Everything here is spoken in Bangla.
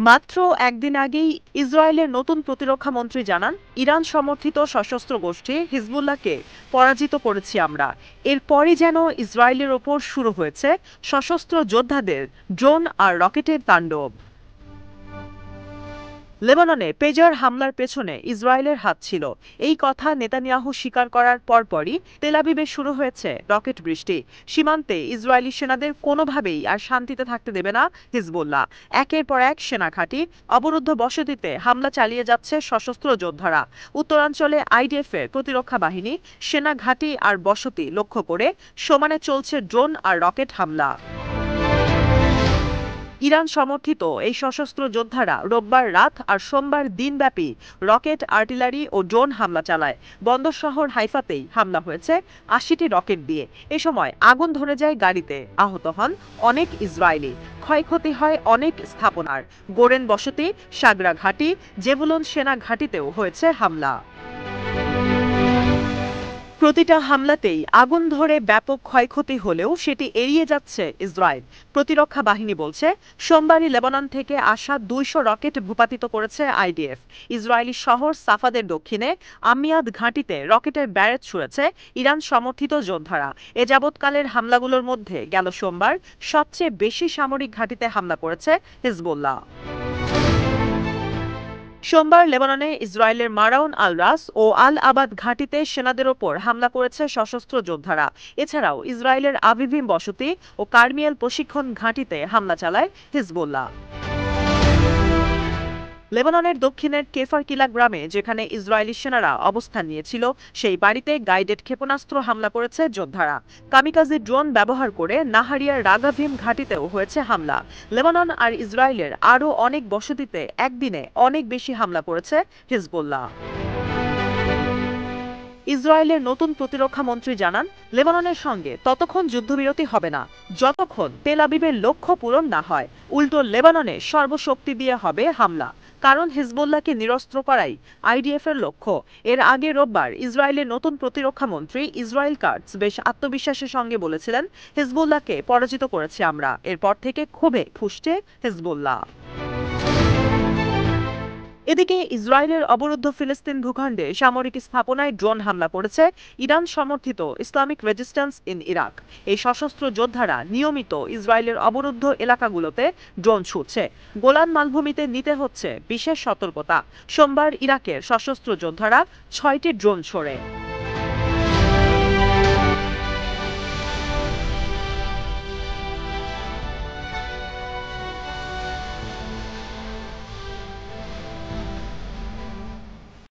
মাত্র একদিন আগেই ইসরায়েলের নতুন প্রতিরক্ষা মন্ত্রী জানান, ইরান সমর্থিত সশস্ত্র গোষ্ঠী হিজবুল্লাহকে পরাজিত করেছি আমরা। এরপরই যেন ইসরায়েলের ওপর শুরু হয়েছে সশস্ত্র যোদ্ধাদের ড্রোন আর রকেটের তাণ্ডব। লেবাননে পেজার হামলার পেছনে ইসরায়েলের হাত ছিল, এই কথা নেতানিয়াহু স্বীকার করার পরপরই তেল আবিবে শুরু হয়েছে রকেট বৃষ্টি। সীমান্তে ইসরায়েলি সেনাদের কোনোভাবেই আর শান্তিতে থাকতে দেবে না হিজবুল্লাহ। একের পর এক সেনা ঘাঁটি, অবরুদ্ধ বসতিতে হামলা চালিয়ে যাচ্ছে সশস্ত্র যোদ্ধারা। উত্তরাঞ্চলে আইডিএফ এর প্রতিরক্ষা বাহিনী সেনা ঘাঁটি আর বসতি লক্ষ্য করে সমানে চলছে ড্রোন আর রকেট হামলা। ইরান সমর্থিত এই সশস্ত্র যোদ্ধারা রোববার রাত আর সোমবার দিনব্যাপী রকেট, আর্টিলারি ও ড্রোন হামলা চালায়। বন্দর শহর হাইফাতেই হামলা হয়েছে ৮০টি রকেট দিয়ে। এ সময় আগুন ধরে যায় গাড়িতে, আহত হন অনেক ইসরায়েলি, ক্ষয়ক্ষতি হয় অনেক স্থাপনার। গোরেন বসতি, সাগরা ঘাঁটি, জেবুলন সেনা ঘাঁটিতেও হয়েছে হামলা। প্রতিটা হামলাতেই আগুন ধরে ব্যাপক ক্ষয়ক্ষতি হলেও সেটি এড়িয়ে যাচ্ছে ইসরায়েল। প্রতিরক্ষা বাহিনী বলছে, সোমবারই লেবানন থেকে আসা ২০০ রকেট ভূপাতিত করেছে আইডিএফ। ইসরায়েলি শহর সাফাদের দক্ষিণে আমিয়াদ ঘাঁটিতে রকেটের ব্যারেজ ছুড়েছে ইরান সমর্থিত যোদ্ধারা। এ যাবৎকালের হামলাগুলোর মধ্যে গেল সোমবার সবচেয়ে বেশি সামরিক ঘাঁটিতে হামলা করেছে হিজবুল্লাহ। সোমবার লেবাননে ইসরায়েলের মারাউন আল রাস ও আল আবাদ ঘাঁটিতে সেনাদের ওপর হামলা করেছে সশস্ত্র যোদ্ধারা। এছাড়াও ইসরায়েলের আভিভিম বসতি ও কার্মিয়েল প্রশিক্ষণ ঘাঁটিতে হামলা চালায় হিজবুল্লাহ। লেবাননের দক্ষিণের কেফারকিলা গ্রামে, যেখানে ইসরায়েলি সেনারা অবস্থান নিয়েছিল, সেই বাড়িতে গাইডেড ক্ষেপণাস্ত্র হামলা করেছে যোদ্ধারা। কামিকাজি ড্রোন ব্যবহার করে নাহারিয়ার রাগাভিম ঘাঁটিতেও হয়েছে হামলা। লেবানন আর ইসরায়েলের আরও অনেক বসতিতে একদিনে অনেক বেশি হামলা করেছে হিজবুল্লাহ। ইসরায়েলের নতুন প্রতিরক্ষা মন্ত্রী জানান, লেবাননের সঙ্গে ততক্ষণ যুদ্ধবিরতি হবে না যতক্ষণ তেল আবিবের লক্ষ্য পূরণ না হয়। উল্টো লেবাননে সর্বশক্তি দিয়ে হবে হামলা, কারণ হিজবুল্লাহকে নিরস্ত্র করাই আইডিএফ এর লক্ষ্য। এর আগে রোববার ইসরায়েলের নতুন প্রতিরক্ষা মন্ত্রী ইসরায়েল কাটজ বেশ আত্মবিশ্বাসের সঙ্গে বলেছিলেন, হিজবুল্লাহকে পরাজিত করেছি আমরা। এরপর থেকে ক্ষোভে ফুঁসছে হিজবুল্লাহ। এদিকে ইসরায়েলের অবরুদ্ধ ফিলিস্তিন ভূখণ্ডে সামরিক স্থাপনায় ড্রোন হামলা করেছে ইরান সমর্থিত ইসলামিক রেজিস্ট্যান্স ইন ইরাক। এই সশস্ত্র যোদ্ধারা নিয়মিত ইসরায়েলের অবরুদ্ধ এলাকাগুলোতে ড্রোন ছুটছে। গোলান মালভূমিতে নিতে হচ্ছে বিশেষ সতর্কতা। সোমবার ইরাকের সশস্ত্র যোদ্ধারা ৬টি ড্রোন ছোড়ে।